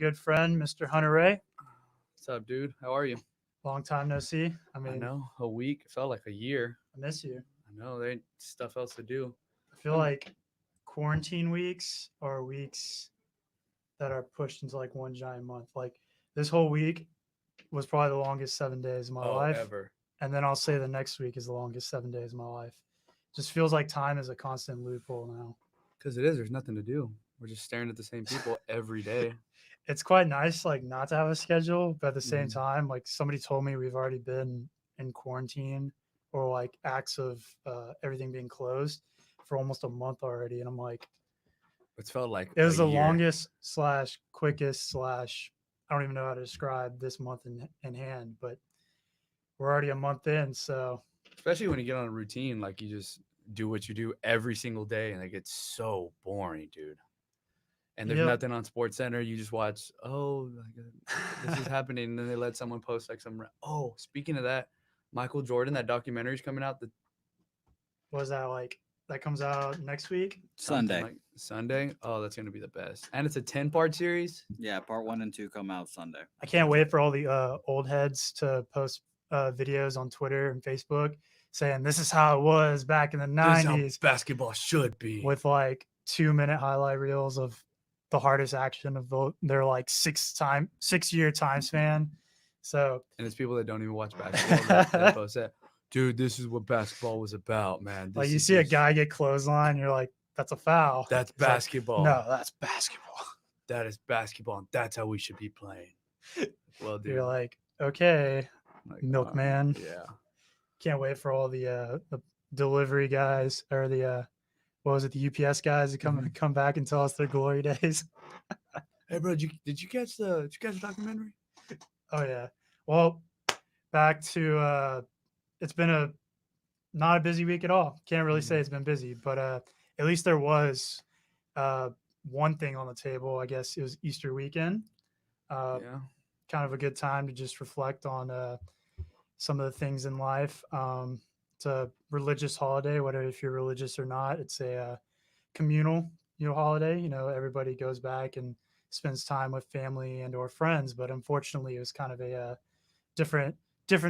good friend, Mr. Hunter Ray. What's up, dude? How are you? Long time no see. I know a week felt like a year. I miss you. I know there ain't stuff else to do. I feel like quarantine weeks are weeks that are pushed into like one giant month. Like this whole week was probably the longest 7 days of my life. Ever. And then I'll say the next week is the longest 7 days of my life. Just feels like time is a constant loophole now. Because it is. There's nothing to do. We're just staring at the same people every day. It's quite nice, like not to have a schedule, but at the same Mhm. time, like somebody told me we've already been in quarantine or like acts of everything being closed for almost a month already, and I'm like, It's felt like it a was the year. longest slash quickest slash I don't even know how to describe this month in hand, but we're already a month in, so Especially when you get on a routine, like you just do what you do every single day, and it gets so boring, dude. And there's yep. nothing on Sports Center. You just watch. Oh, like, this is happening, and then they let someone post like some. Oh, speaking of that, Michael Jordan, that documentary's coming out. The What was that like? That comes out next week. something Sunday. like Sunday. Oh, that's gonna be the best. And it's a 10-part series. Yeah, part 1 and 2 come out Sunday. I can't wait for all the old heads to post videos on Twitter and Facebook saying this is how it was back in the This is how 90s basketball should be. with like 2 minute highlight reels of the hardest action of their like 6 year time span. So And it's people that don't even watch basketball that post that. Dude, this is what basketball was about, man. This like you is see a just- guy get clothesline, you're like, that's a foul. That's It's like, basketball. no, that's basketball. That is basketball, and that's how we should be playing. Well, dude, You're like, okay, like, milkman. yeah. Can't wait for all the delivery guys or the what was it, the UPS guys to come back and tell us their glory days. Hey, bro, did you catch the documentary? Oh yeah. Well, back to it's been not a busy week at all. Can't really say it's been busy, but at least there was one thing on the table. I guess it was Easter weekend. Yeah. Kind of a good time to just reflect on some of the things in life. It's a religious holiday, whether if you're religious or not. It's a communal, holiday. Everybody goes back and spends time with family and or friends. But unfortunately, it was kind of a different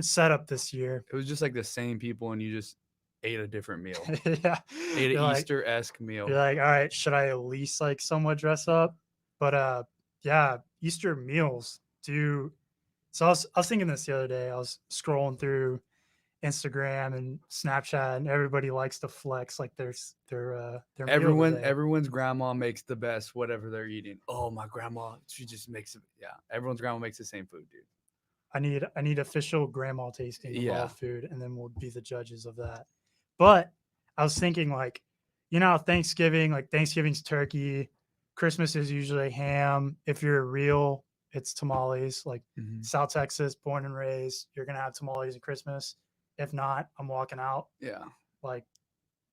setup this year. It was just like the same people, and you just ate a different meal. Yeah, Ate You're an like- Easter-esque meal. You're like, all right, should I at least like somewhat dress up? But yeah, Easter meals do. So I was thinking this the other day. I was scrolling through Instagram and Snapchat, and everybody likes to flex like their meal of the day. Everyone's grandma makes the best whatever they're eating. Oh, my grandma, she just makes it. Yeah, everyone's grandma makes the same food, dude. I need official grandma tasting of Yeah. all food, and then we'll be the judges of that. But I was thinking, like, how Thanksgiving's turkey, Christmas is usually ham. If you're real, it's tamales. Like South Texas, born and raised, you're gonna have tamales at Christmas. If not, I'm walking out. Yeah. Like,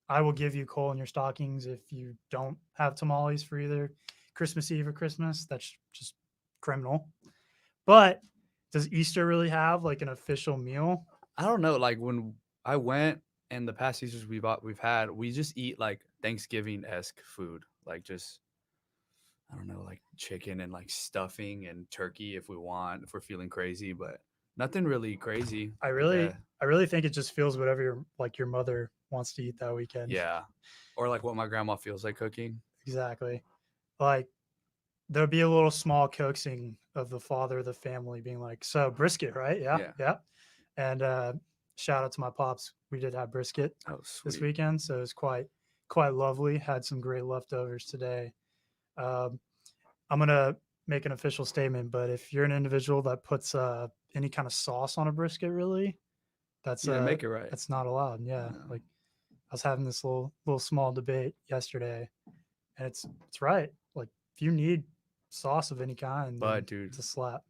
I will give you coal in your stockings if you don't have tamales for either Christmas Eve or Christmas. That's just criminal. But does Easter really have like an official meal? I don't know. Like when I went and the past Easters we've had, we just eat like Thanksgiving-esque food, like just I don't know, like chicken and like stuffing and turkey if we're feeling crazy, but nothing really crazy. I really think it just feels whatever your mother wants to eat that weekend. Yeah, or like what my grandma feels like cooking. Exactly. Like there'll be a little small coaxing of the father of the family being like, so brisket, right? Yeah. And shout out to my pops. We did have brisket Oh, this sweet. weekend, so it was quite lovely. Had some great leftovers today. I'm gonna make an official statement, but if you're an individual that puts any kind of sauce on a brisket, really, that's You didn't make it right. that's not allowed. Yeah, No. like I was having this little small debate yesterday, and it's right. Like if you need sauce of any kind, But then dude, it's a slap.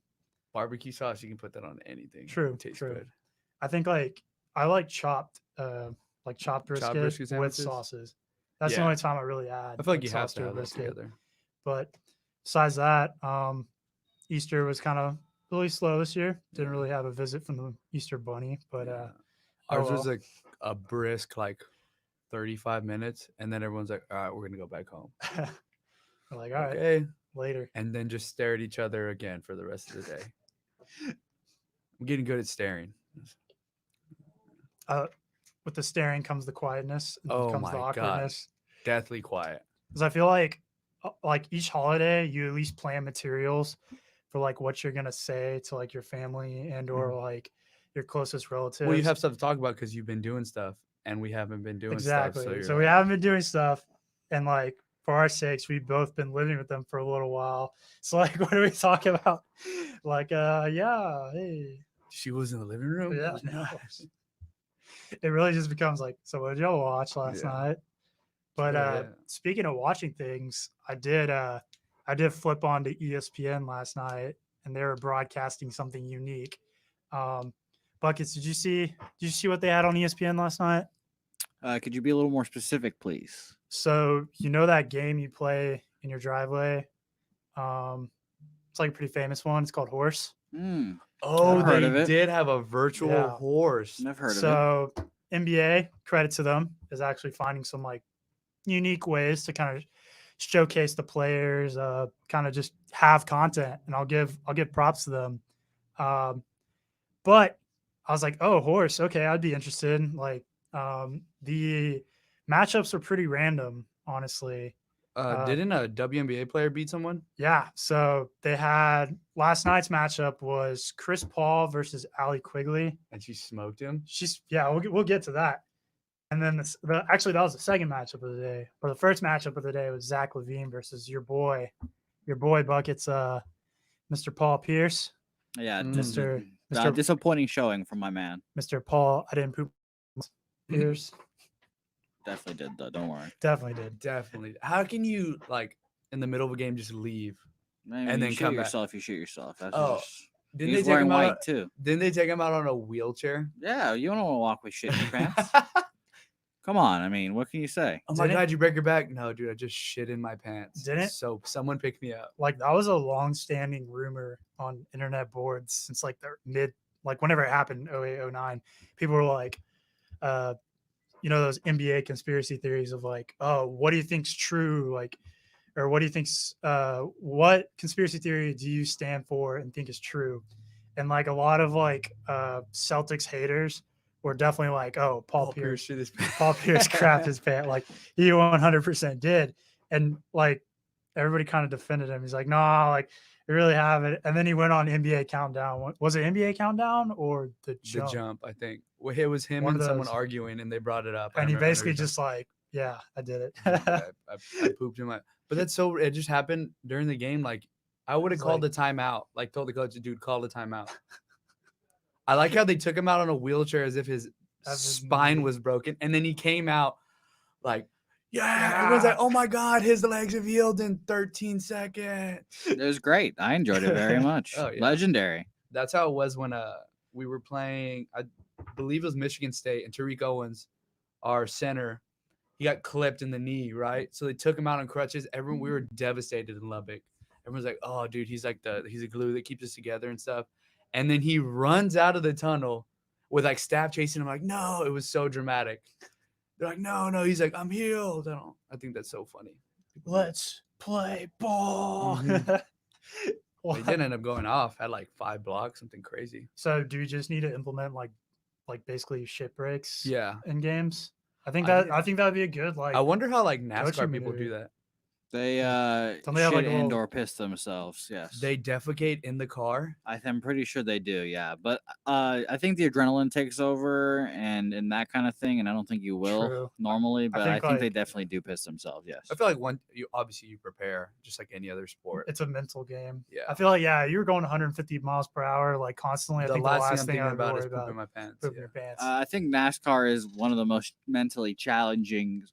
barbecue sauce, you can put that on anything. True, It tastes true. good. I think like I like chopped brisket brisket with sandwiches? sauces. That's the Yeah. only time I really add. I feel like you have sauce to a have that brisket. together. But besides that, Easter was kind of really slow this year. Didn't really have a visit from the Easter bunny, but Yeah. oh Ours was well. like a brisk 35 minutes, and then everyone's like, all right, we're gonna go back home. We're like, all right, Okay. later. and then just stare at each other again for the rest of the day. I'm getting good at staring. With the staring comes the quietness, and then Oh comes the my god, awkwardness. deathly quiet. Because I feel like each holiday, you at least plan materials for like what you're gonna say to like your family and or like your closest relatives. Well, you have stuff to talk about because you've been doing stuff, and we haven't been doing stuff. So exactly. you're So we like, haven't been doing stuff, and like for our sakes, we've both been living with them for a little while. So like, what do we talk about? Like, yeah, hey, she was in the living room. yeah, no. It really just becomes like, so what did y'all watch last Yeah. night? But Yeah. speaking of watching things, I did flip on to ESPN last night, and they were broadcasting something unique. Buckets, did you see what they had on ESPN last night? Could you be a little more specific, please? So you know that game you play in your driveway? It's like a pretty famous one. It's called Horse. Hmm. Oh, I've heard they of it. did have a virtual Yeah. horse. I've heard of it. So NBA, credit to them, is actually finding some like unique ways to kind of showcase the players, kind of just have content, and I'll give props to them. But I was like, oh, horse, okay, I'd be interested. Like, the matchups are pretty random, honestly. Didn't a WNBA player beat someone? Yeah, so they had last night's matchup was Chris Paul versus Allie Quigley. And she smoked him. We'll get to that. And then actually that was the second matchup of the day. But the first matchup of the day was Zach LaVine versus your boy Buckets, Mr. Paul Pierce. Yeah, Mr. disappointing showing from my man. Mr. Paul, I didn't poop Pierce. Definitely did though. Don't worry. Definitely did. Definitely. How can you like in the middle of a game just leave? I mean, And then you shoot come back. yourself. You shoot yourself. That's Oh, just, Didn't they he's take wearing him white out? too. Didn't they take him out on a wheelchair? Yeah, you don't want to walk with shit in your pants. Come on, I mean, what can you say? Oh my Didn't- god, you break your back? No, dude, I just shit in my pants. Didn't- So someone picked me up. Like that was a long-standing rumor on internet boards since like the whenever it happened, 08, 09. People were like, those NBA conspiracy theories of like, oh, what do you think's true? Like, or what do you think's what conspiracy theory do you stand for and think is true? And like a lot of like Celtics haters were definitely like, oh, Paul Pierce shit his Paul Pierce crapped his pants. Like he 100% did. And like everybody kind of defended him. He's like, nah, like they really haven't. And then he went on NBA Countdown. Was it NBA Countdown or the The jump? jump, I think. Well, it was him One and of someone those. arguing, and they brought it up. I And he remember- I know basically you're just like, yeah, I did it. talking- I pooped in my. But that's so. It just happened during the game. Like I would have It's called like- the timeout. Like told the coach, dude, call the timeout. I like how they took him out on a wheelchair as if his spine knee. was broken, and then he came out like, yeah. Yeah. Everyone's like, oh my god, his legs have healed in 13 seconds. It was great. I enjoyed it very much. Oh, yeah. Legendary. That's how it was when we were playing. I believe it was Michigan State, and Tariq Owens, our center, he got clipped in the knee, right? So they took him out on crutches. We were devastated in Lubbock. Everyone's like, "Oh, dude, he's a glue that keeps us together and stuff." And then he runs out of the tunnel with like staff chasing him. Like, no, it was so dramatic. They're like, no. He's like, I'm healed. I think that's so funny. Let's play ball. Mhm. Well, He did end up going off. Had like 5 blocks, something crazy. So do you just need to implement like basically shit breaks Yeah. in games? I think I that'd be a good like I wonder how like NASCAR coaching people do maneuver. that. They Don't they have, shit like, a little- and or piss themselves. Yes, They defecate in the car. I'm pretty sure they do. Yeah, but I think the adrenaline takes over and that kind of thing, and I don't think you will True. normally, but I think they like- definitely do piss themselves. Yes. I feel like you prepare just like any other sport. It's a mental game. Yeah. I feel like you were going 150 miles per hour like constantly. I think the last thing I I'm would thinking about worry is about pooping my pants. pooping Yeah. your pants. I think NASCAR is one of the most mentally challenging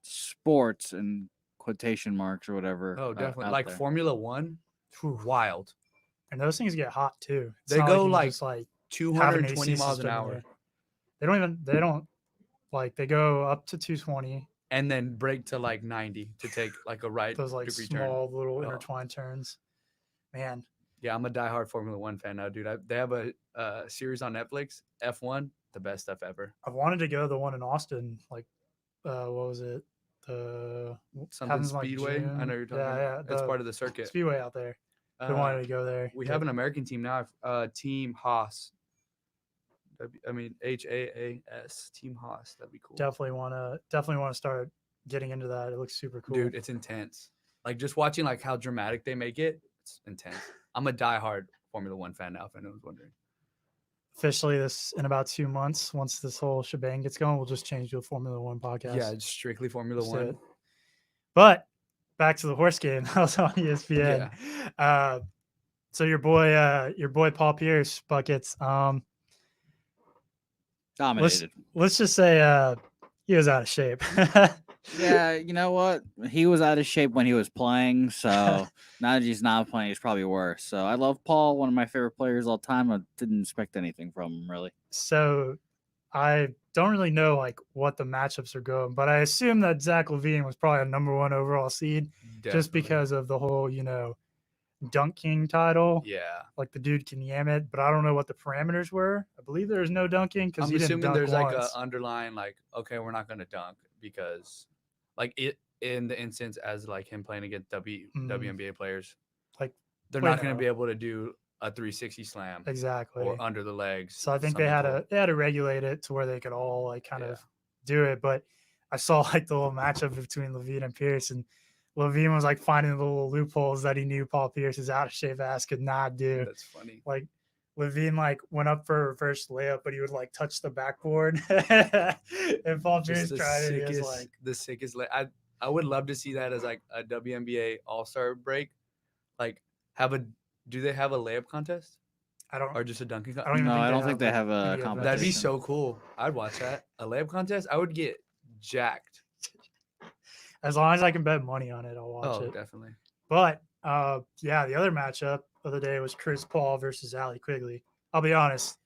sports in quotation marks or whatever. Oh, definitely. out Like there. Formula 1, wild. And those things get hot too. It's They not go, you can like, just, have an 220 AC miles an system in hour there. They don't like they go up to 220. and then break to like 90 to take like a right Those like degree turn. small little Oh. intertwined turns. Man, Yeah, I'm a diehard Formula 1 fan now, dude. They have a series on Netflix, F1, the best stuff ever. I've wanted to go to the one in Austin. Like, what was it? Something happens in, like, Speedway. I June. know you're talking Yeah, about. yeah, It's the part of the circuit. Speedway out there. They wanted to go there. We but have an American team now. Team Haas. HAAS. Team Haas. That'd be cool. definitely want to start getting into that. It looks super cool. Dude, it's intense. Like just watching like how dramatic they make it. It's intense. I'm a diehard Formula One fan now. If anyone's wondering. Officially, this in about 2 months, once this whole shebang gets going, we'll just change to a Formula One podcast. Yeah, it's strictly Formula Just do One. it. But back to the horse game. I was on ESPN. So your boy Paul Pierce buckets. Dominated. Let's just say he was out of shape. Yeah, you know what? He was out of shape when he was playing, so now that he's not playing, it's probably worse. So I love Paul, one of my favorite players all time. I didn't expect anything from him, really. So I don't really know like what the matchups are going, but I assume that Zach Levine was probably a number 1 overall seed just because of the whole, Dunk King title. Yeah. Like the dude can yam it, but I don't know what the parameters were. I believe there was no dunking because I'm he didn't assuming dunk there's once. like a underlying like, okay, we're not gonna dunk because like it in the instance as like him playing against WNBA players, like they're not gonna be able to do a 360 slam exactly or under the legs. So I think they had to regulate it to where they could all like kind of do it. But I saw like the little matchup between Levine and Pierce, and Levine was like finding the little loopholes that he knew Paul Pierce's out of shape ass could not do. That's funny. Like Levine like went up for a reverse layup, but he would like touch the backboard, and Paul Pierce tried it. He was like the sickest. I would love to see that as like a WNBA All Star break. Like do they have a layup contest? I don't, or just a dunking contest? I don't think they have a competition. That'd be so cool. I'd watch that. A layup contest. I would get jacked. As long as I can bet money on it, I'll watch it. Oh, definitely. But yeah, the other matchup of the day was Chris Paul versus Allie Quigley. I'll be honest,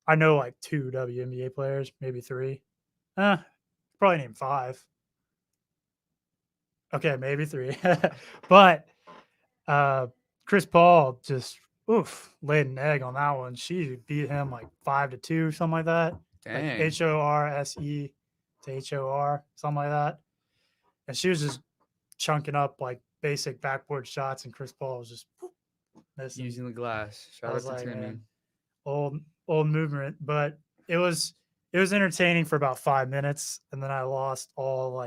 I know like 2 WNBA players, maybe 3. Probably name 5. Okay, maybe 3. But Chris Paul just laid an egg on that one. She beat him like 5-2, something like that. Dang. Like HORSE to HOR, something like that. And she was just chunking up like basic backboard shots, and Chris Paul was just missing. Using the glass. Shout out to Timmy. Old movement, but it was entertaining for about 5 minutes, and then I lost all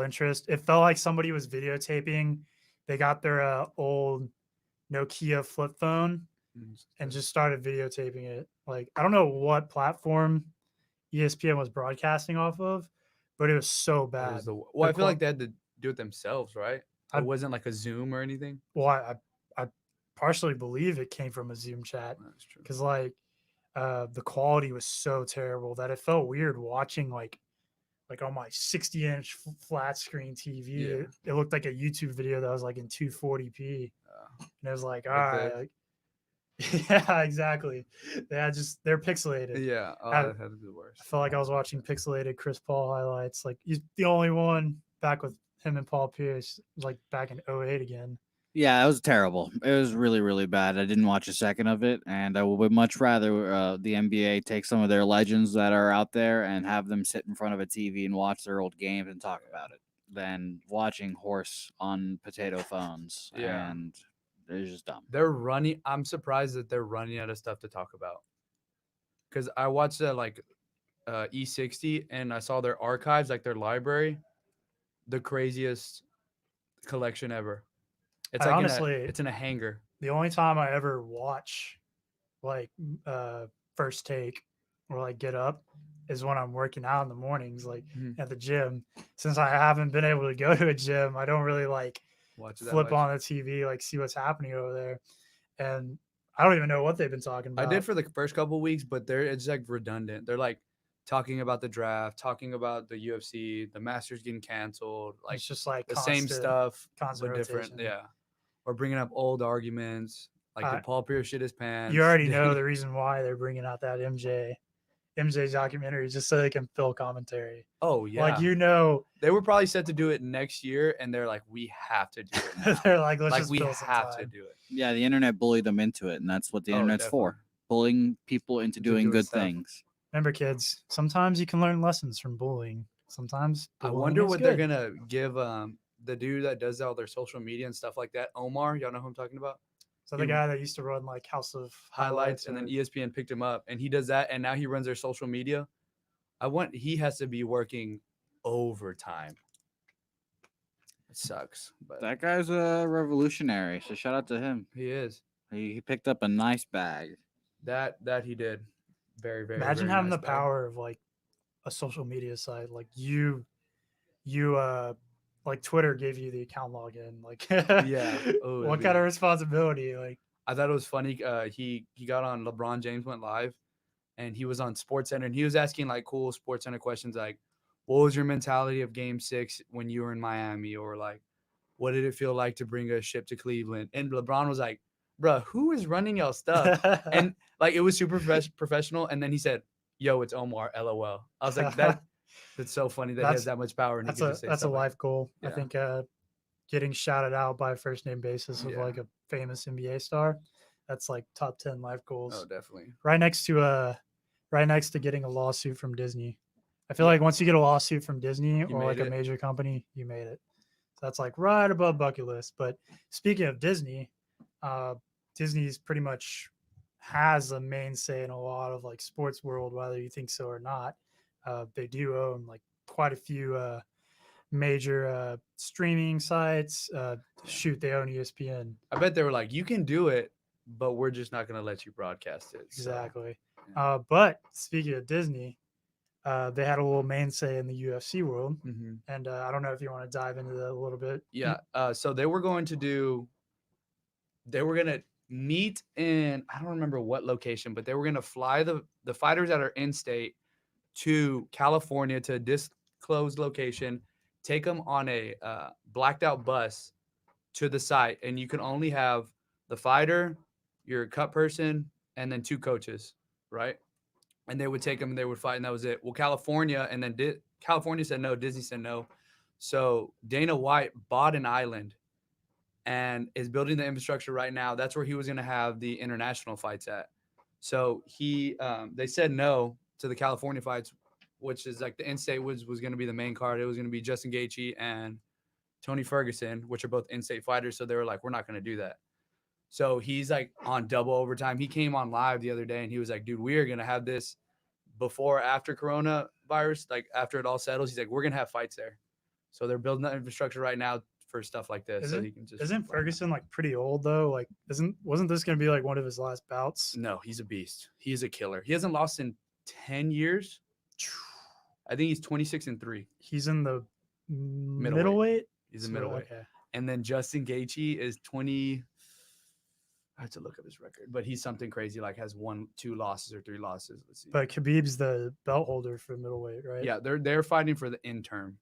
interest. It felt like somebody was videotaping. They got their old Nokia flip phone and just started videotaping it. Like, I don't know what platform ESPN was broadcasting off of, but it was so bad. I feel like they had to do it themselves, right? It wasn't like a Zoom or anything. Well, I partially believe it came from a Zoom chat. That's true. Because the quality was so terrible that it felt weird watching like on my 60-inch flat screen TV. Yeah. It looked like a YouTube video that was like in 240p. And it was like, all right. Yeah, exactly. They're pixelated. Yeah. Oh, that had to be the worst. I felt like I was watching pixelated Chris Paul highlights. Like, he's the only one back with him and Paul Pierce, like back in 2008 again. Yeah, it was terrible. It was really, really bad. I didn't watch a second of it, and I would much rather the NBA take some of their legends that are out there and have them sit in front of a TV and watch their old games and talk about it than watching horse on potato phones. Yeah. And they're just dumb. They're running. I'm surprised that they're running out of stuff to talk about. Because I watched that E60 and I saw their archives, like their library, the craziest collection ever. It's like honestly, it's in a hangar. The only time I ever watch like First Take or like Get Up is when I'm working out in the mornings, like at the gym. Since I haven't been able to go to a gym, I don't really like flip on the TV, like see what's happening over there. And I don't even know what they've been talking about. I did for the first couple of weeks, but it's like redundant. They're like talking about the draft, talking about the UFC, the Masters getting canceled. Like it's just like the same stuff, but different. Yeah. Or bringing up old arguments, like did Paul Pierce shit his pants? You already know the reason why they're bringing out that MJ documentary, just so they can fill commentary. Oh yeah, like they were probably set to do it next year, and they're like, we have to do it now. They're like, let's like just we fill have some to time. do it. Yeah, the internet bullied them into it, and that's what the internet's for. Bullying people into doing good things. Remember, kids, sometimes you can learn lessons from bullying. sometimes I belonging wonder is what they're good. gonna give the dude that does all their social media and stuff like that, Omar. Y'all know who I'm talking about? So he- the guy that used to run like House of Highlights, and or- then ESPN picked him up, and he does that, and now he runs their social media. He has to be working overtime. It sucks, but That guy's a revolutionary. So shout out to him. he is. He picked up a nice bag. That he did. Very, very, imagine very having nice the bag. power of like a social media site, like you like Twitter gave you the account login, like Yeah. Oh, what kind of responsibility, like I thought it was funny. He got on LeBron James went live, and he was on SportsCenter, and he was asking like cool SportsCenter questions, like, "What was your mentality of Game 6 when you were in Miami?" Or like, "What did it feel like to bring a ship to Cleveland?" And LeBron was like, "Bruh, who is running y'all stuff?" And like it was super professional. And then he said, "Yo, it's Omar. LOL." I was like, that's so funny that he has That's- that much power and he can just say that's a stuff like life goal. I Yeah. think getting shouted out by a first name basis of Yeah. like a famous NBA star, that's like top 10 life goals. Oh, definitely. Right next to getting a lawsuit from Disney. I feel Yeah. like once you get a lawsuit from Disney or made like a it. major company, you made it. So that's like right above bucket list. But speaking of Disney, Disney's pretty much has a main say in a lot of like sports world, whether you think so or not. They do own like quite a few major streaming sites. Shoot, they own ESPN. I bet they were like, "You can do it, but we're just not gonna let you broadcast it." So, Exactly. yeah. But speaking of Disney, they had a little main say in the UFC world. Mhm. And I don't know if you want to dive into that a little bit. Yeah. So they were going to meet in, I don't remember what location, but they were gonna fly the fighters that are in state to California to a disclosed location, take them on a blacked out bus to the site, and you can only have the fighter, your cut person, and then 2 coaches, right? And they would take them and they would fight, and that was it. Well, California, and then California said no, Disney said no. So Dana White bought an island and is building the infrastructure right now. That's where he was going to have the international fights at. So they said no to the California fights, which is like the in-state was going to be the main card. It was going to be Justin Gaethje and Tony Ferguson, which are both in-state fighters. So they were like, we're not going to do that. So he's like on double overtime. He came on live the other day and he was like, dude, we are going to have this before or after coronavirus, like after it all settles. He's like, we're going to have fights there. So they're building that infrastructure right now for stuff like this. So he can just. Isn't Ferguson like pretty old though? Like, wasn't this going to be like one of his last bouts? No, he's a beast. He's a killer. He hasn't lost in 10 years. I think he's 26-3. He's in the middleweight. He's a middleweight. Okay. And then Justin Gaethje is 20. I have to look up his record, but he's something crazy, like has 1, 2 losses or 3 losses. Let's see. But Khabib's the belt holder for middleweight, right? Yeah, they're fighting for the interim.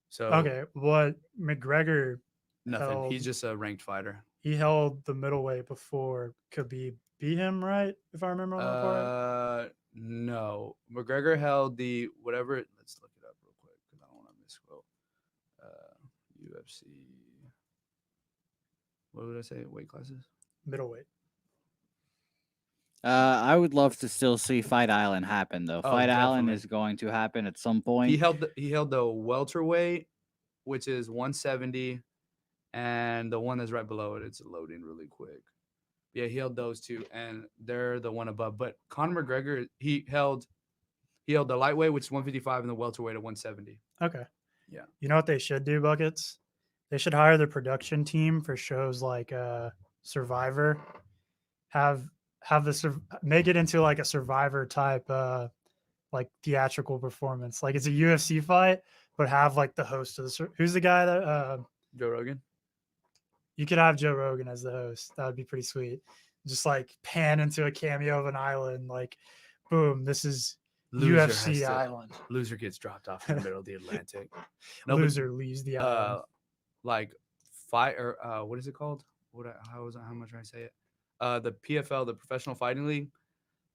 So Okay. What McGregor nothing. He's held- just a ranked fighter. he held the middleweight before Khabib beat him, right? If I remember correctly. No. McGregor held the whatever. Let's look it up real quick because I don't want to misquote. UFC. What would I say? Weight classes? Middleweight. I would love to still see Fight Island happen, though. Oh, Fight Island definitely. is going to happen at some point. He held the welterweight, which is 170, and the one that's right below it. It's loading really quick. Yeah, he held those 2, and they're the one above. But Conor McGregor, he held the lightweight, which is 155, and the welterweight at 170. Okay. Yeah. You know what they should do, Buckets? They should hire the production team for shows like Survivor. Make it into like a Survivor type like theatrical performance. Like it's a UFC fight, but have like the host of who's the guy that Joe Rogan. You could have Joe Rogan as the host. That would be pretty sweet. Just like pan into a cameo of an island, like boom, this is UFC Island. Loser gets dropped off in the middle of the Atlantic. Loser leaves the island. Like fight or what is it called? How much did I say it? The PFL, the Professional Fighting League,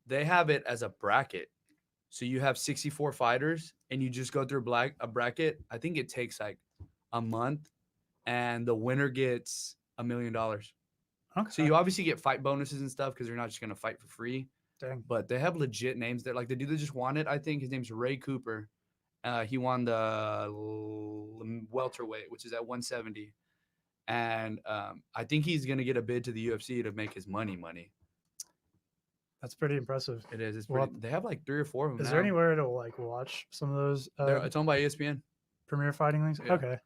they have it as a bracket. So you have 64 fighters and you just go through a bracket. I think it takes like a month, and the winner gets $1 million. Okay. So you obviously get fight bonuses and stuff because you're not just gonna fight for free. Dang. But they have legit names there. Like the dude that just won it, I think his name's Ray Cooper, He won the welterweight, which is at 170, and I think he's gonna get a bid to the UFC to make his money. That's pretty impressive. It is. It's Well, pretty. They have like 3 or 4 of them Is now. there anywhere to like watch some of those It's owned by ESPN. premier fighting leagues? Yeah. Okay.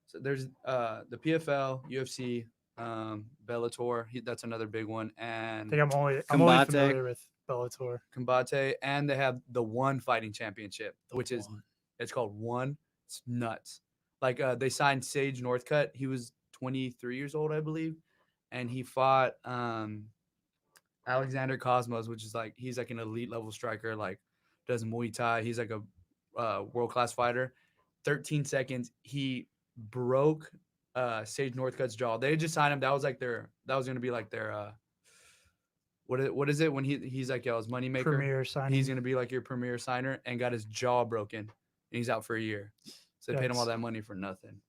So there's the PFL, UFC, Bellator. That's another big one, I and think I'm only Combate. familiar with Bellator. Combate, and they have the One Fighting Championship, which is One. it's called One. It's nuts. Like they signed Sage Northcutt. He was 23 years old, I believe, and he fought Alexander Cosmos, which is like he's like an elite level striker, like does Muay Thai. He's like a world class fighter. 13 seconds, he broke Sage Northcutt's jaw. They just signed him. That was gonna be like their what is it when he's like, yo, his moneymaker? Premier signing. He's gonna be like your premier signer, and got his jaw broken, and he's out for a year. So they paid him all Yikes. that money for nothing.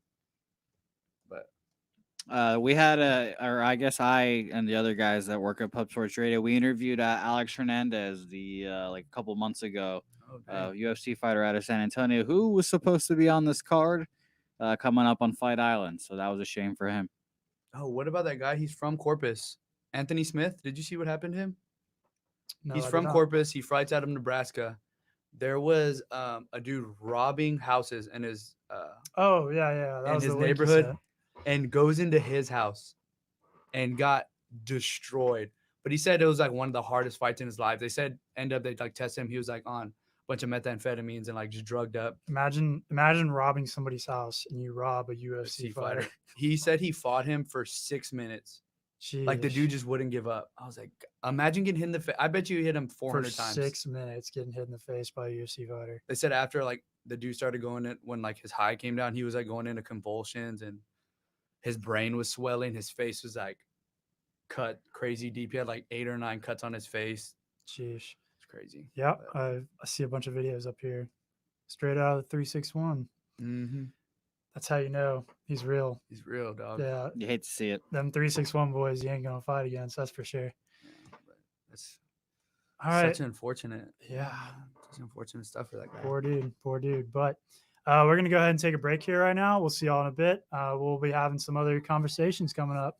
But We had or I guess I and the other guys that work at Pub Sports Radio, we interviewed Alex Hernandez like a couple months ago, UFC fighter out of San Antonio, who was supposed to be on this card coming up on Fight Island. So that was a shame for him. oh, what about that guy? He's from Corpus. Anthony Smith. Did you see what happened to him? No, He's I did from not. Corpus. He fights out of Nebraska. There was a dude robbing houses in his Oh yeah. That in was his the link you neighborhood, sent. and goes into his house and got destroyed. But he said it was like one of the hardest fights in his life. They said they like test him. He was like on a bunch of methamphetamines and like just drugged up. Imagine robbing somebody's house and you rob a UFC fighter. He said he fought him for 6 minutes. Like the dude Jeez. just wouldn't give up. I was like, imagine getting hit in the face. I bet you hit him 400 for times. 6 minutes getting hit in the face by a UFC fighter. They said after like the dude started going in, when like his high came down, he was like going into convulsions and his brain was swelling. His face was like cut crazy deep. He had like 8 or 9 cuts on his face. Jeez. It's crazy. Yeah, I see a bunch of videos up here. Straight out of the 361. Mm-hmm. That's how you know he's real. He's real, dog. Yeah, You hate to see it. them 361 boys you ain't gonna fight against, that's for sure. Yeah, but that's All right. such unfortunate. Yeah. Such unfortunate stuff for that guy. Poor dude. But we're going to go ahead and take a break here right now. We'll see y'all in a bit. We'll be having some other conversations coming up.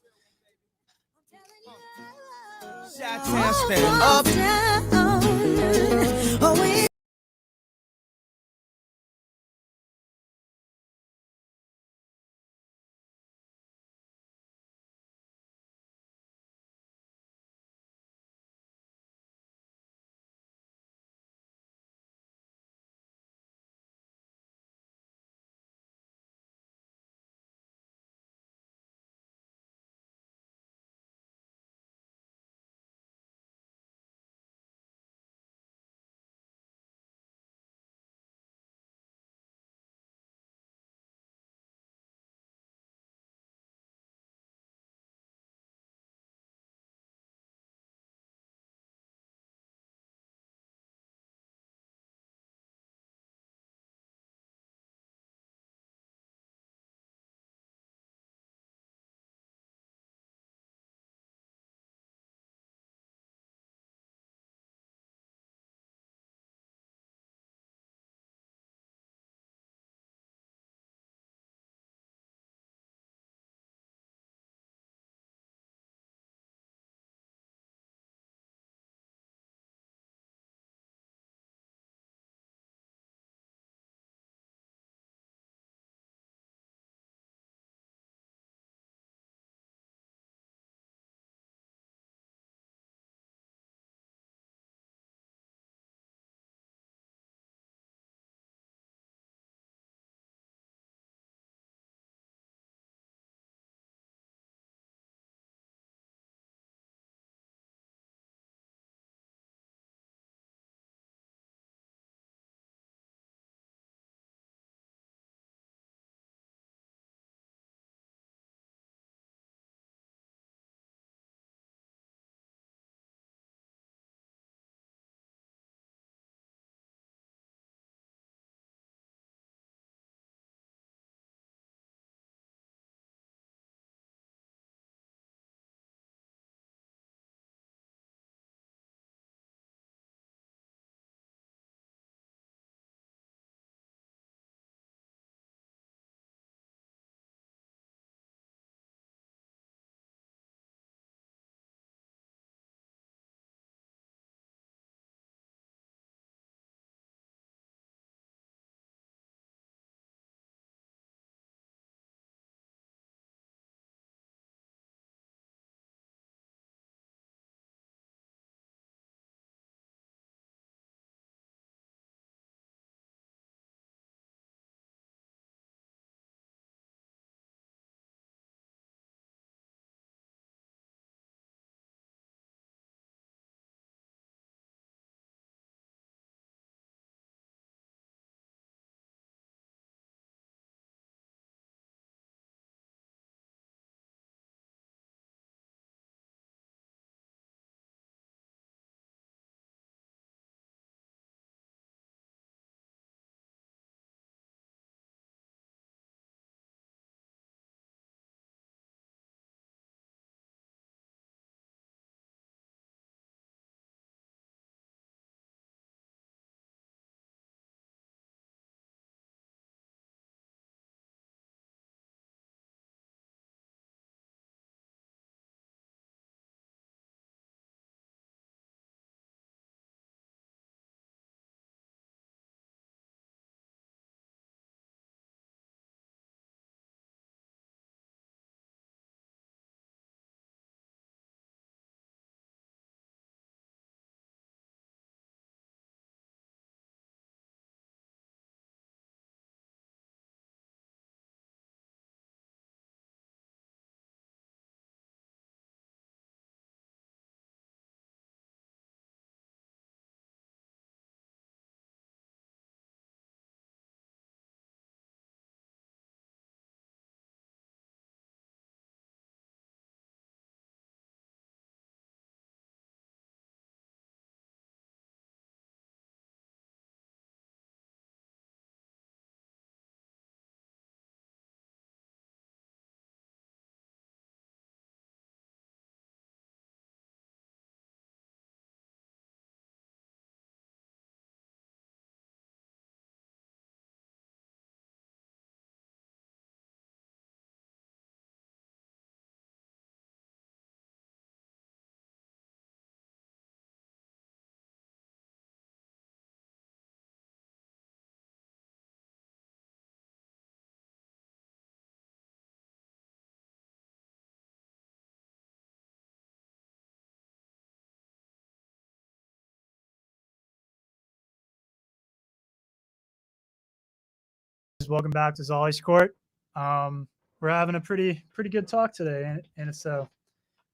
guys? Welcome back to Zoli's Court. We're having a pretty good talk today, and so.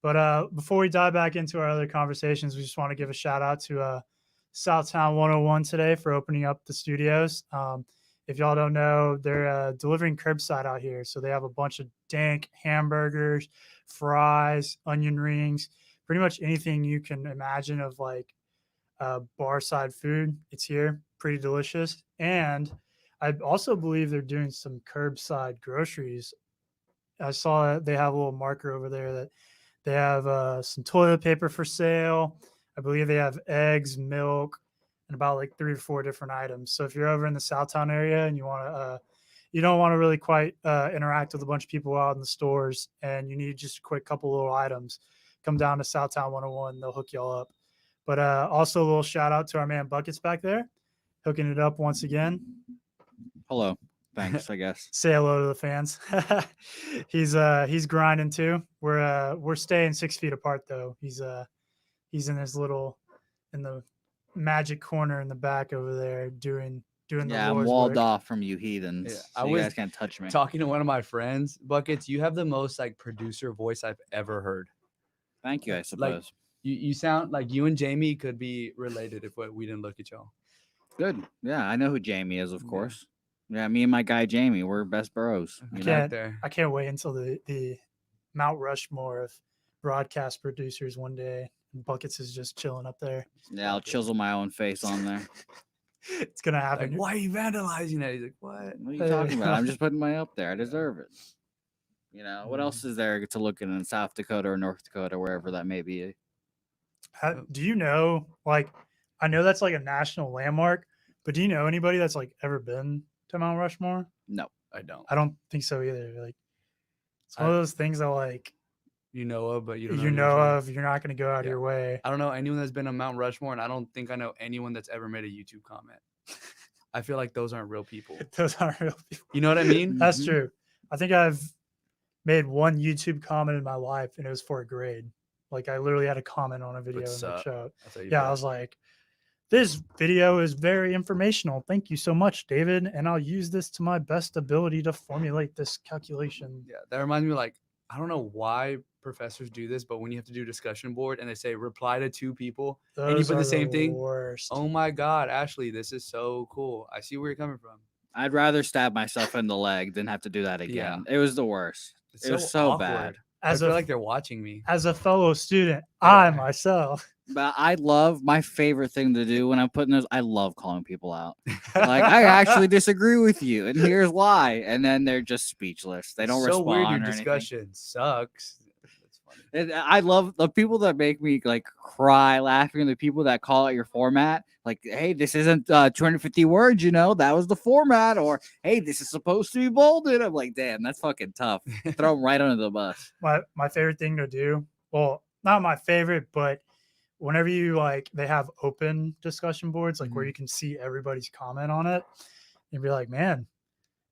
But before we dive back into our other conversations, we just want to give a shout out to Southtown 101 today for opening up the studios. If y'all don't know, they're delivering curbside out here, so they have a bunch of dank hamburgers, fries, onion rings, pretty much anything you can imagine of like bar side food. It's here, pretty delicious. And I also believe they're doing some curbside groceries. I saw they have a little marker over there that they have some toilet paper for sale. I believe they have eggs, milk, and about like 3 or 4 different items. So if you're over in the Southtown area and you want to, you don't want to really quite interact with a bunch of people out in the stores, and you need just a quick couple little items, come down to Southtown 101. They'll hook y'all up. But also a little shout out to our man Buckets back there, hooking it up once again. Hello. Thanks, I guess. Say hello to the fans. He's grinding too. We're staying 6 feet apart though. He's in his little in the magic corner in the back over there doing Yeah, the I'm Lord's walled work. off from you heathens. Yeah, So I you was guys can't touch me. Talking to one of my friends, Buckets, you have the most like producer voice I've ever heard. Thank you, I Like suppose. you sound like you and Jamie could be related if we didn't look at y'all. Good. Yeah, I know who Jamie is, of Yeah. course. Yeah, me and my guy Jamie, we're best bros. I You can't- know? Right there. I can't wait until the Mount Rushmore of broadcast producers one day. And Buckets is just chilling up there. Yeah, I'll chisel my own face on there. It's gonna Like, happen. why are you vandalizing that? He's like, what? What are you talking about? I'm just putting my up there. I deserve it. You know, what else is there to look in South Dakota or North Dakota, wherever that may be? Do you know, like, I know that's like a national landmark, but do you know anybody that's like ever been to Mount Rushmore? No. I don't. I don't think so either. Like, it's one I- of those things that like You know of, but you don't you know, know yourself. of, you're not going to go out of Yeah. your way. I don't know anyone that's been on Mount Rushmore, and I don't think I know anyone that's ever made a YouTube comment. I feel like those aren't real people. Those aren't real people. You know what I mean? That's Mhm. true. I think I've made one YouTube comment in my life, and it was for a grade. Like, I literally had a comment on a video and like suck. show. That's how you Yeah, I feel. was like, this video is very informational. Thank you so much, David. And I'll use this to my best ability to formulate this calculation. Yeah, that reminds me of, like, I don't know why professors do this, but when you have to do discussion board and they say reply to 2 people and you Those put are the same thing, worst. oh my God, Ashley, this is so cool. I see where you're coming from. I'd rather stab myself in the leg than have to do that again. It was the worst. It's It was so bad. awkward. As I feel a like they're watching me. as a fellow student, I Yeah. myself. But I love my favorite thing to do when I'm putting those. I love calling people out. Like, I actually disagree with you, and here's why. And then they're just speechless. They don't so respond. weird. Your or anything. discussion sucks. That's funny. And I love the people that make me like cry laughing. The people that call out your format, like, "Hey, this isn't 250 words. You know, that was the format." Or, "Hey, this is supposed to be bolded." I'm like, "Damn, that's fucking tough." Throw them right under the bus. My favorite thing to do. Well, not my favorite, but whenever you like they have open discussion boards, like where Mhm. you can see everybody's comment on it, you'd be like, man,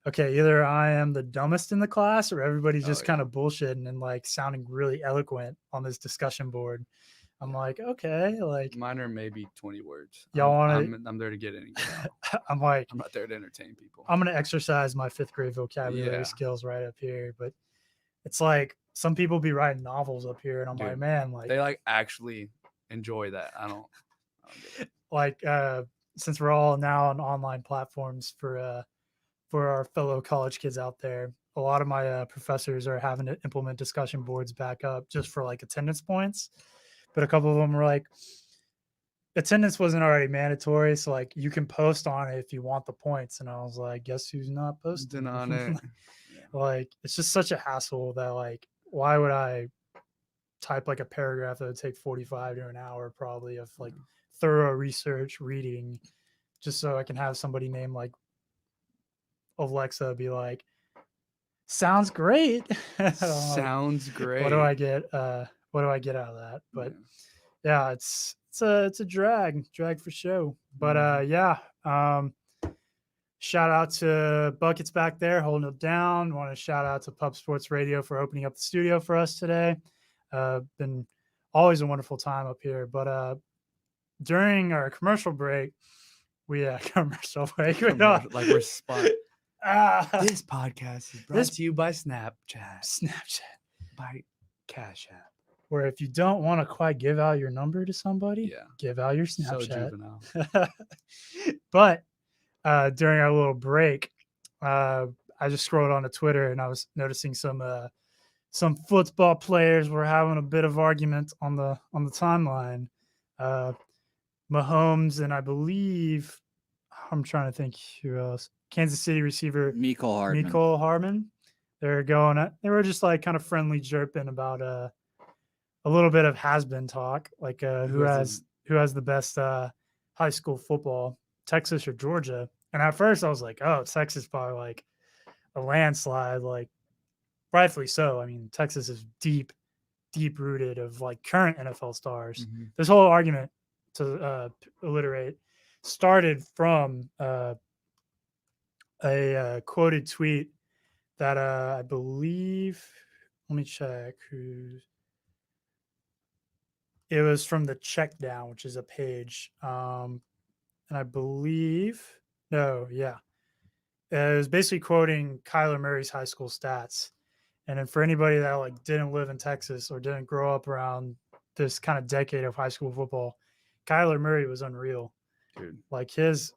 okay, either I am the dumbest in the class or everybody's Oh, just yeah. kind of bullshitting and like sounding really eloquent on this discussion board. I'm like, okay, like Mine are maybe 20 words. Y'all wanna- I'm there to get in and get out. I'm like, I'm not there to entertain people. I'm gonna exercise my 5th grade vocabulary Yeah. skills right up here. But it's like some people be writing novels up here, and I'm like, Dude, man, like They like actually enjoy that. I don't get it. like since we're all now on online platforms for our fellow college kids out there, a lot of my professors are having to implement discussion boards back up just for like attendance points, but a couple of them were like, attendance wasn't already mandatory, so like you can post on it if you want the points. And I was like, guess who's not posting Been on it. Like, it's just such a hassle that like, why would I type like a paragraph that would take 45 to an hour probably of like thorough research reading just so I can have somebody named like Alexa be like, sounds great. I'm like, Sounds great. what do I get out of that? But yeah, it's a drag for show. But yeah, shout out to Buckets back there holding it down. Want to shout out to Pub Sports Radio for opening up the studio for us today. Been always a wonderful time up here. But during our commercial break, we commercial break. Like we're spot. This podcast is brought This- to you by Snapchat, Snapchat. by Cash App. Where if you don't want to quite give out your number to somebody, Yeah. give out your So Snapchat. juvenile. But during our little break, I just scrolled onto Twitter and I was noticing some football players were having a bit of argument on the timeline. Mahomes and I believe I'm trying to think who else. Kansas City receiver Mecole Hardman. Mecole Hardman. They were just like kind of friendly chirping about a little bit of has-been talk, like who has the best high school football, Texas or Georgia. And at first I was like, oh, Texas probably like a landslide, like rightfully so. I mean, Texas is deep rooted of like current NFL stars. Mhm. This whole argument, to alliterate, started from a quoted tweet that I believe, let me check who's. It was from the Check Down, which is a page, and I believe no, yeah, it was basically quoting Kyler Murray's high school stats. And then for anybody that like didn't live in Texas or didn't grow up around this kind of decade of high school football, Kyler Murray was unreal. Dude. Like his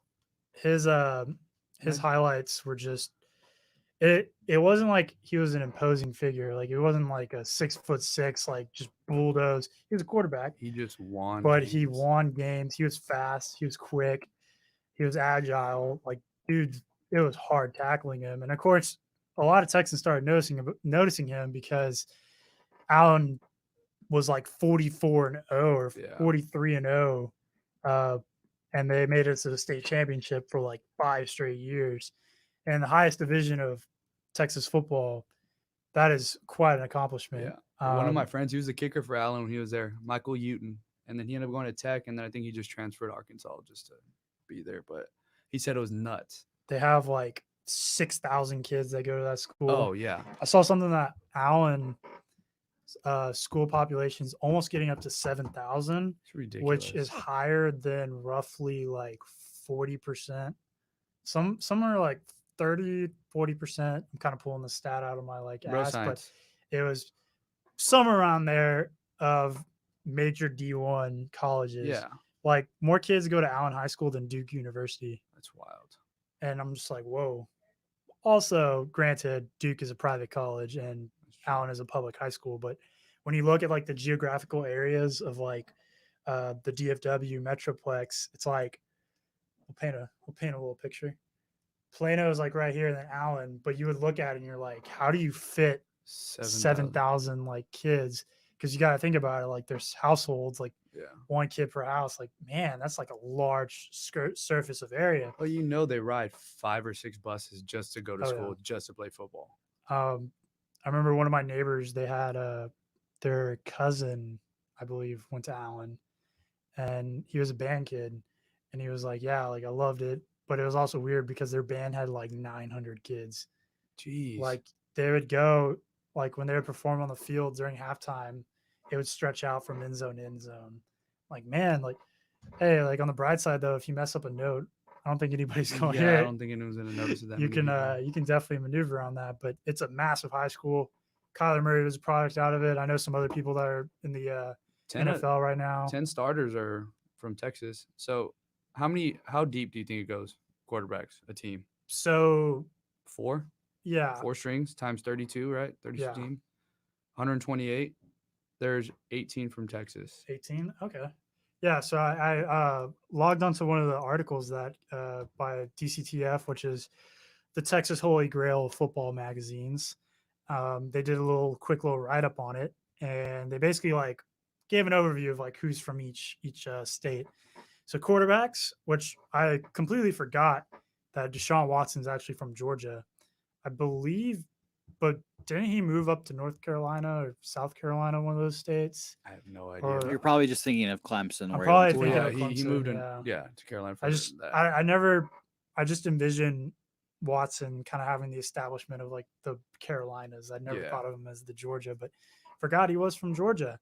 highlights were just it wasn't like he was an imposing figure. Like it wasn't like a 6'6", like just bulldoze. He was a quarterback, He just won. but he games. won games. He was fast. He was quick. He was agile. Like, dude, it was hard tackling him. And of course, a lot of Texans started noticing him because Allen was like 44-0 or Yeah. 43-0, and they made it to the state championship for like 5 straight years. And the highest division of Texas football, that is quite an accomplishment. Yeah. One of my friends, he was the kicker for Allen when he was there, Michael Uton. And then he ended up going to Tech, and then I think he just transferred to Arkansas just to be there. But he said it was nuts. They have like 6,000 kids that go to that school. Oh, yeah. I saw something that Allen school population is almost getting up to 7,000, It's ridiculous. which is higher than roughly like 40%. Some are like 30, 40%. I'm kind of pulling the stat out of my like Bro ass, science. but it was somewhere around there of major D1 colleges. Yeah. Like more kids go to Allen High School than Duke University. That's wild. And I'm just like, whoa. Also, granted, Duke is a private college and That's true. Allen is a public high school. But when you look at like the geographical areas of like the DFW Metroplex, it's like we'll paint a little picture. Plano is like right here, and then Allen. But you would look at it and you're like, how do you fit 7,000 like kids? Because you got to think about it. Like there's households, like Yeah. one kid per house. Like man, that's like a large surface of area. Well, you know they ride 5 or 6 buses just to go to Oh, school, yeah. just to play football. I remember one of my neighbors, they had their cousin, I believe, went to Allen, and he was a band kid, and he was like, yeah, like I loved it, but it was also weird because their band had like 900 kids. Jeez. Like they would go, like when they would perform on the field during halftime, it would stretch out from end zone to end zone. Like, man, like, hey, like on the bright side though, if you mess up a note, I don't think anybody's going to hear I it. don't think anyone's gonna notice that. You can definitely maneuver on that, but it's a massive high school. Kyler Murray was a product out of it. I know some other people that are in the 10, NFL right now. 10 starters are from Texas. So how deep do you think it goes? Quarterbacks, a team? So 4? yeah, 4 strings times 32, right? 32 Yeah. team. 128. There's 18 from Texas. 18. Okay. Yeah. So I logged onto one of the articles that by DCTF, which is the Texas Holy Grail of football magazines. They did a quick little write up on it, and they basically like gave an overview of like who's from each state. So quarterbacks, which I completely forgot that Deshaun Watson's actually from Georgia, I believe, but didn't he move up to North Carolina or South Carolina, one of those states? I have no idea. Or- You're probably just thinking of Clemson. I'm where he probably went to Well, thinking yeah, of he Clemson, moved to Carolina. For I just that. I just envision Watson kind of having the establishment of like the Carolinas. I never Yeah. thought of him as the Georgia, but forgot he was from Georgia.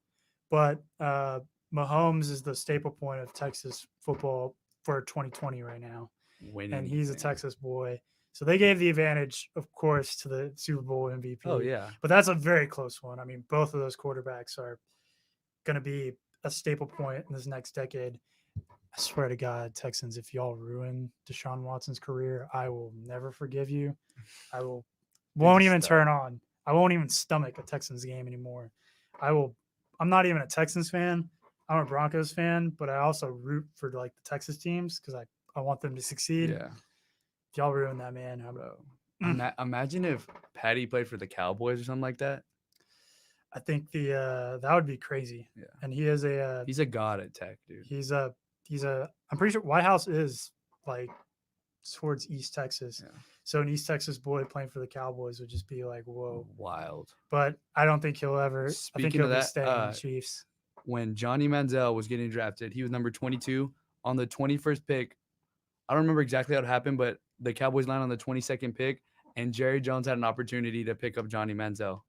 But Mahomes is the staple point of Texas football for 2020 right now, winning and he's a thing. Texas boy. So they gave the advantage, of course, to the Super Bowl MVP. Oh yeah. But that's a very close one. I mean, both of those quarterbacks are going to be a staple point in this next decade. I swear to God, Texans, if y'all ruin Deshaun Watson's career, I will never forgive you. I won't even stud. turn on. I won't even stomach a Texans game anymore. I'm not even a Texans fan. I'm a Broncos fan, but I also root for like the Texas teams because I want them to succeed. Yeah. If y'all ruin that, man, Bro. Mm. Imagine if Patty played for the Cowboys or something like that. I think that would be crazy. Yeah. And he is He's a god at tech, dude. he's a I'm pretty sure White House is like towards East Texas. Yeah. So an East Texas boy playing for the Cowboys would just be like, whoa. Wild. But I don't think he'll ever. I think Speaking he'll of be that, staying in the Chiefs. When Johnny Manziel was getting drafted, he was number 22 on the 21st pick. I don't remember exactly how it happened, but the Cowboys landed on the 22nd pick, and Jerry Jones had an opportunity to pick up Johnny Manziel.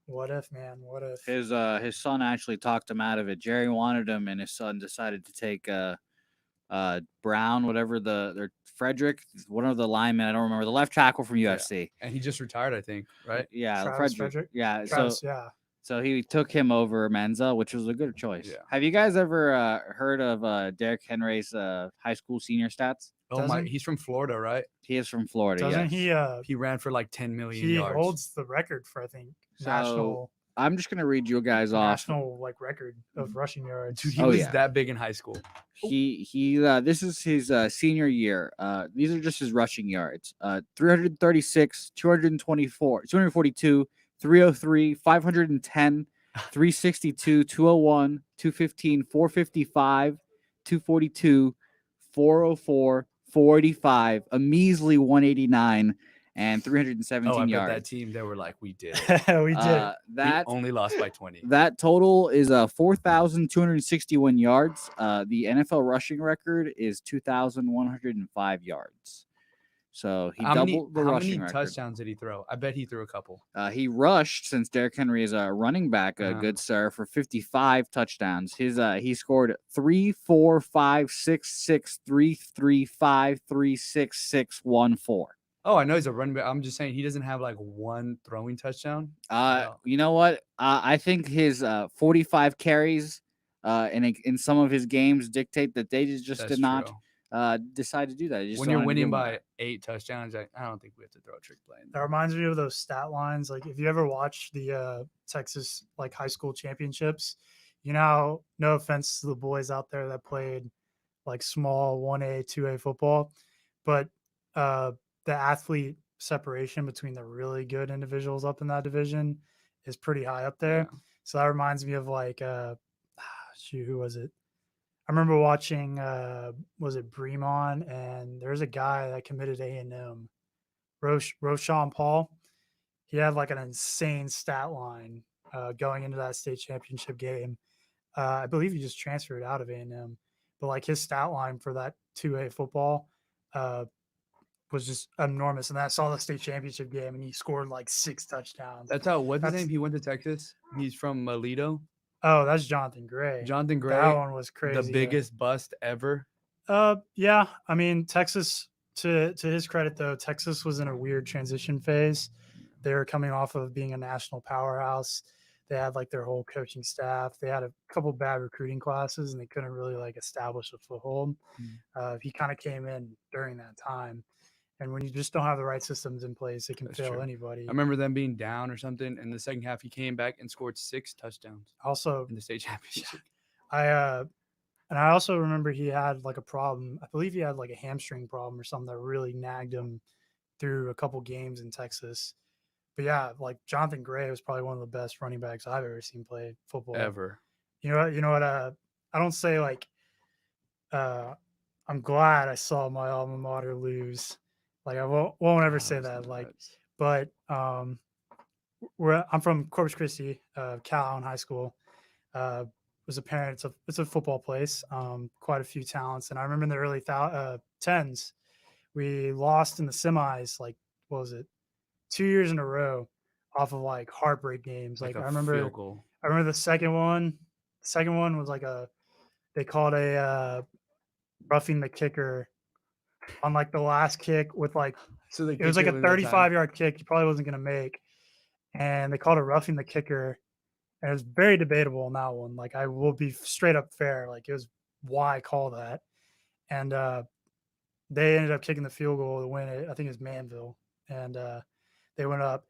What if, man? What if? His son actually talked him out of it. Jerry wanted him, and his son decided to take Brown, whatever their Frederick, one of the linemen. I don't remember the left tackle from UFC. And he just retired, I think, right? Yeah, Travis Frederick? Yeah, Travis, so he took him over Menza, which was a good choice. Yeah. Have you guys ever heard of Derrick Henry's high school senior stats? Oh my, he's from Florida, right? He is from Florida. Doesn't yes. he? He ran for like 10 million He yards. holds the record for I think So, national I'm just gonna read you guys off. national like record of rushing yards. Dude, he Oh, was yeah. that big in high school. He this is his senior year. These are just his rushing yards. 336, 224, 242, 303, 510, 362, 201, 215, 455, 242, 404, 485, a measly 189, and 317 Oh, I bet yards. that team, they were like, we did it. We did. That we only lost by 20. that total is 4,261 yards. The NFL rushing record is 2,105 yards. So he doubled the rushing record. How many touchdowns did he throw? I bet he threw a couple. He rushed, since Derrick Henry is a running back, good sir, for 55 touchdowns. He scored 3, 4, 5, 6, 6, 3, 3, 5, 3, 6, 6, 1, 4. Oh, I know he's a running back. I'm just saying he doesn't have like one throwing touchdown. No. You know what? I think his 45 carries in some of his games dictate that they just That's did not true. decide to do that. They just When don't you're wanna winning give him by that. 8 touchdowns, I don't think we have to throw a trick play in That there. reminds me of those stat lines. Like if you ever watch the Texas like high school championships, you know, no offense to the boys out there that played like small 1A, 2A football, but the athlete separation between the really good individuals up in that division is pretty high up there. Yeah. So that reminds me of like who was it? I remember watching was it Bremont, and there's a guy that committed A&M, Roshan Paul. He had like an insane stat line going into that state championship game. I believe he just transferred out of A&M, but like his stat line for that 2A football was just enormous. And I saw the state championship game, and he scored like 6 touchdowns. What's his name? He went to Texas. He's from Melito. Oh, that's Jonathan Gray. Jonathan Gray. That one was crazy. The biggest bust ever. Yeah. I mean, Texas, to his credit though, Texas was in a weird transition phase. They were coming off of being a national powerhouse. They had like their whole coaching staff. They had a couple bad recruiting classes, and they couldn't really like establish a foothold. He kind of came in during that time. And when you just don't have the right systems in place, it can That's fail true. anybody. I remember them being down or something. In the second half, he came back and scored 6 touchdowns Also, in the state championship. I also remember he had like a problem. I believe he had like a hamstring problem or something that really nagged him through a couple games in Texas. But yeah, like Jonathan Gray was probably one of the best running backs I've ever seen play football. Ever. You know what? I don't say like I'm glad I saw my alma mater lose. Like I won't ever say that. Like, but I'm from Corpus Christi, Calhoun High School. Was a parent. It's a football place. Quite a few talents, and I remember in the early tens, we lost in the semis. Like, what was it? 2 years in a row, off of like heartbreak games. Like I remember the second one. The second one was like they called a roughing the kicker on like the last kick with like So they It was kicked like a when that time. 35-yard kick. He probably wasn't going to make, and they called it roughing the kicker. And it was very debatable on that one. Like, I will be straight up fair. Like, it was why call that, and they ended up kicking the field goal to win it. I think it was Manville, and they went up,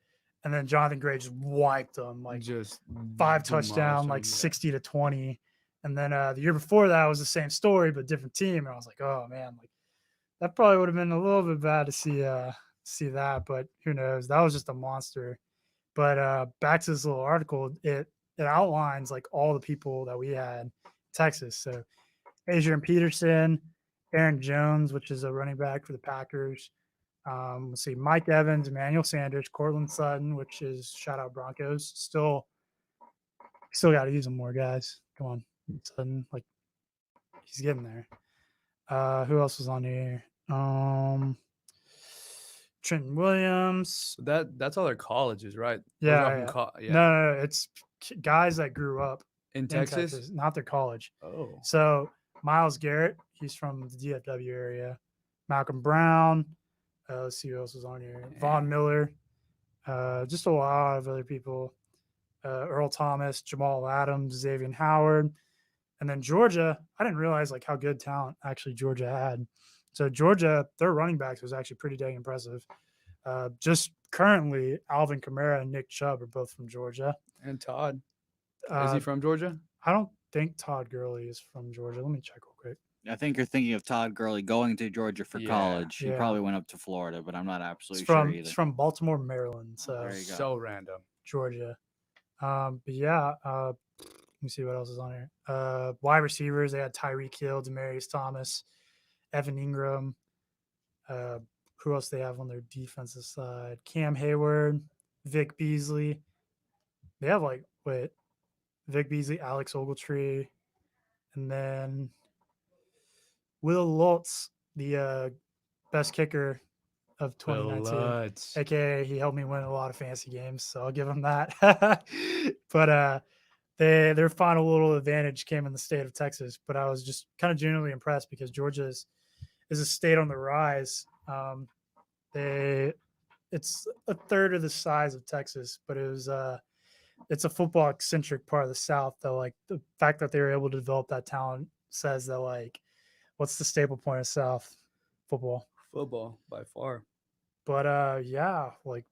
and then Jonathan Gray just wiped them like Just 5 demolished touchdown, like them, yeah. 60-20. And then the year before that was the same story but different team, and I was like, oh man, like that probably would have been a little bit bad to see that, but who knows? That was just a monster. But back to this little article, it outlines like all the people that we had in Texas. So Adrian Peterson, Aaron Jones, which is a running back for the Packers. Let's see, Mike Evans, Emmanuel Sanders, Cortland Sutton, which is shout out Broncos. Still got to use them more, guys. Come on, Sutton, like he's getting there. Who else was on here? Trenton Williams. That's all their colleges, right? Those Yeah, are yeah. from yeah. No, it's guys that grew up In in Texas? Texas, not their college. Oh. So Miles Garrett, he's from the DFW area. Malcolm Brown. Let's see who else was on here. Von Miller. Just a lot of other people. Earl Thomas, Jamal Adams, Xavier Howard. And then Georgia, I didn't realize like how good talent actually Georgia had. So Georgia, their running backs was actually pretty dang impressive. Just currently, Alvin Kamara and Nick Chubb are both from Georgia. And Todd. Is he from Georgia? I don't think Todd Gurley is from Georgia. Let me check real quick. I think you're thinking of Todd Gurley going to Georgia for Yeah, college. He yeah. probably went up to Florida, but I'm not It's absolutely sure from either. it's from Baltimore, Maryland. So There you go. So random. Georgia. But yeah, let me see what else is on here. Wide receivers, they had Tyreek Hill, Demaryius Thomas, Evan Ingram. Who else they have on their defensive side? Cam Hayward, Vic Beasley. They have Vic Beasley, Alex Ogletree, and then Will Lutz, the best kicker of 2019. Lutz. AKA he helped me win a lot of fantasy games, so I'll give him that. But their final little advantage came in the state of Texas. But I was just kind of genuinely impressed because Georgia is a state on the rise. It's a third of the size of Texas, but it's a football centric part of the South. That like the fact that they were able to develop that talent says that like, what's the staple point of South? Football. Football by far. But yeah, like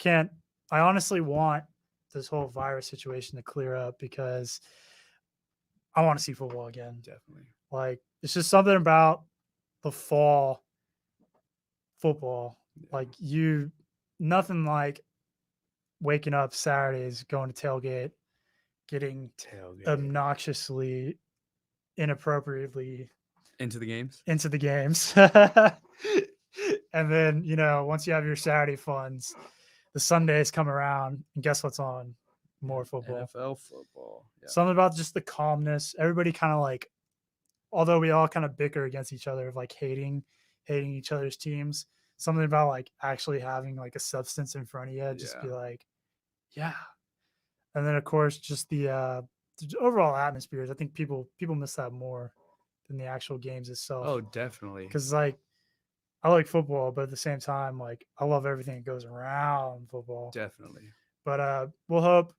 I honestly want this whole virus situation to clear up because I want to see football again. Definitely. Like it's just something about the fall football. Yeah. Like nothing like waking up Saturdays, going to tailgate, getting obnoxiously, inappropriately into the games. And then, once you have your Saturday funds, the Sundays come around and guess what's on? More football. NFL football. Yeah. Something about just the calmness. Everybody kind of like, although we all kind of bicker against each other of like hating each other's teams, something about like actually having like a substance in front of you, just be like, yeah. And then of course, just the overall atmospheres. I think people miss that more than the actual games itself. Oh, definitely. Because like, I like football, but at the same time, like I love everything that goes around football. Definitely. But we'll hope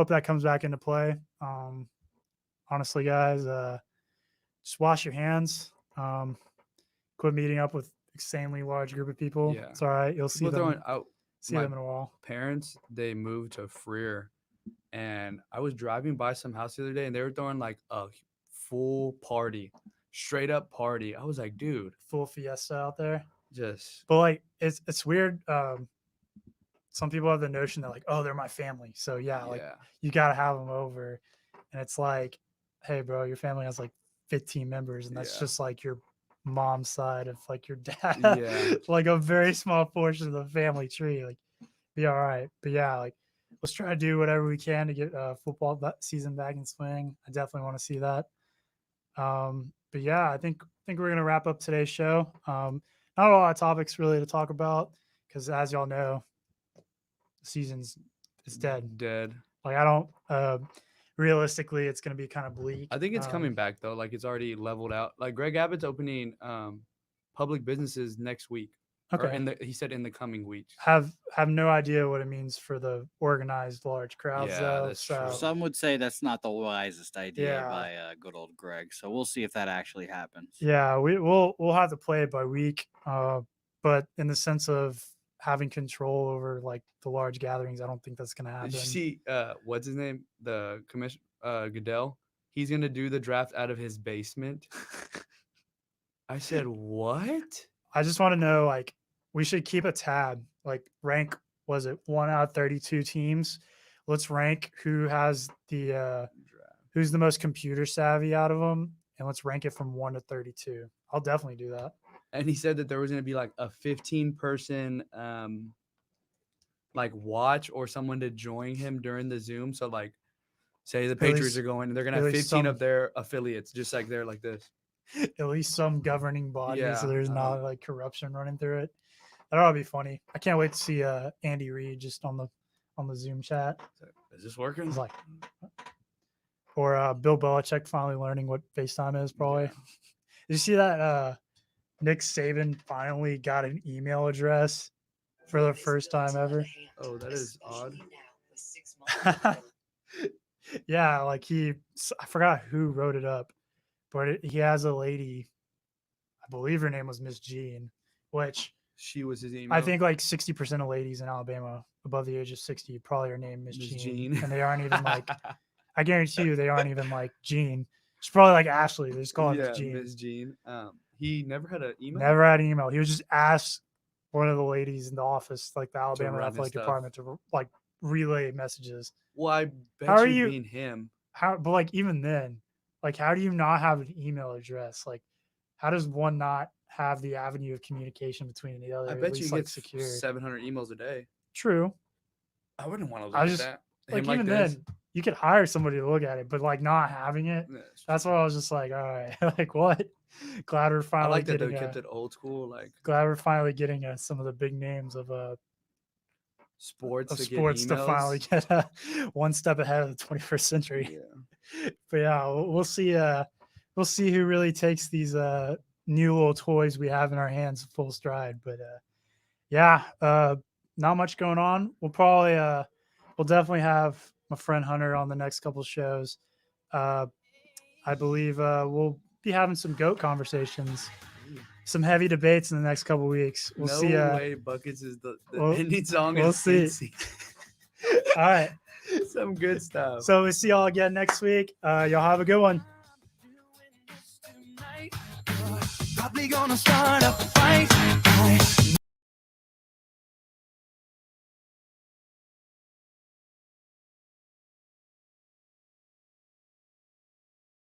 that comes back into play. Honestly, guys, just wash your hands. Quit meeting up with insanely large group of people. Yeah. It's all right. You'll see them. See them in a while. Parents, they moved to Freer, and I was driving by some house the other day, and they were throwing like a full party. Straight up party. I was like, dude, full fiesta out there. But like it's weird. Some people have the notion that like, oh, they're my family, so like you gotta have them over, and it's like, hey, bro, your family has like 15 members, and that's just like your mom's side of like your dad. Like a very small portion of the family tree. Like, be all right. But yeah, like let's try to do whatever we can to get football season back in swing. I definitely want to see that. But yeah, I think we're gonna wrap up today's show. Not a lot of topics really to talk about because, as y'all know, the season's dead. Like I don't. Realistically, it's gonna be kind of bleak. I think it's coming back though. Like it's already leveled out. Like Greg Abbott's opening public businesses next week. Or Okay. he said in the coming weeks. Have no idea what it means for the organized large crowds Yeah, though. that's true. So Some would say that's not the wisest idea Yeah. by good old Greg. So we'll see if that actually happens. yeah, we'll have to play it by week. But in the sense of having control over like the large gatherings, I don't think that's gonna happen. Did you see what's his name? The commission Goodell. He's gonna do the draft out of his basement. I said, what? I just want to know, like, we should keep a tab, like rank, was it 1 out of 32 teams? Let's rank who has the who's the most computer savvy out of them, and let's rank it from 1 to 32. I'll definitely do that. And he said that there was gonna be like a 15-person like watch or someone to join him during the Zoom. So like, say the Patriots least- are going, and they're gonna at have least 15 some- of their affiliates, just like they're like this. At least some governing body, Yeah, so there's not like corruption running through it. That ought to be funny. I can't wait to see Andy Reid just on the Zoom chat. Is this working? He's like, or Bill Belichick finally learning what FaceTime is. Probably. Yeah. Did you see that Nick Saban finally got an email address for the first time ever? Oh, that is odd. Yeah, like I forgot who wrote it up, but he has a lady, I believe her name was Miss Jean, which She was his email. I think like 60% of ladies in Alabama above the age of 60 probably are named Miss Miss Jean, Jean. and they aren't even like, I guarantee you they aren't even like Jean. She's probably like Ashley. They just call her Miss Jean. Miss Jean. He never had an email. Never had an email. He was just asked one of the ladies in the office, like the Alabama run his athletic stuff. department, to like relay messages. Well, I bet How are you you- being him. But like even then, like how do you not have an email address? Like how does one not have the avenue of communication between the other? I at bet you least, get like secured. 700 emails a day. True. I wouldn't want to look I at just- that. Like Him even this. then, you could hire somebody to look at it, but like not having it, Yeah, it's that's why I was just like, all right, like what? Glad we're I finally like that they getting. kept it old school, like Glad we're finally getting some of the big names of sports. of to get sports to finally emails. get one step ahead of the 21st century. Yeah. But yeah, we'll see. We'll see who really takes these new little toys we have in our hands full stride. But yeah, not much going on. We'll probably we'll definitely have my friend Hunter on the next couple shows. I believe we'll be having some GOAT conversations, some heavy debates in the next couple weeks. We'll no see. way Buckets is the we'll- ending song. we'll is see. Cincy. All right. Some good stuff. So we'll see y'all again next week. Y'all have a good one. Probably gonna start a fight.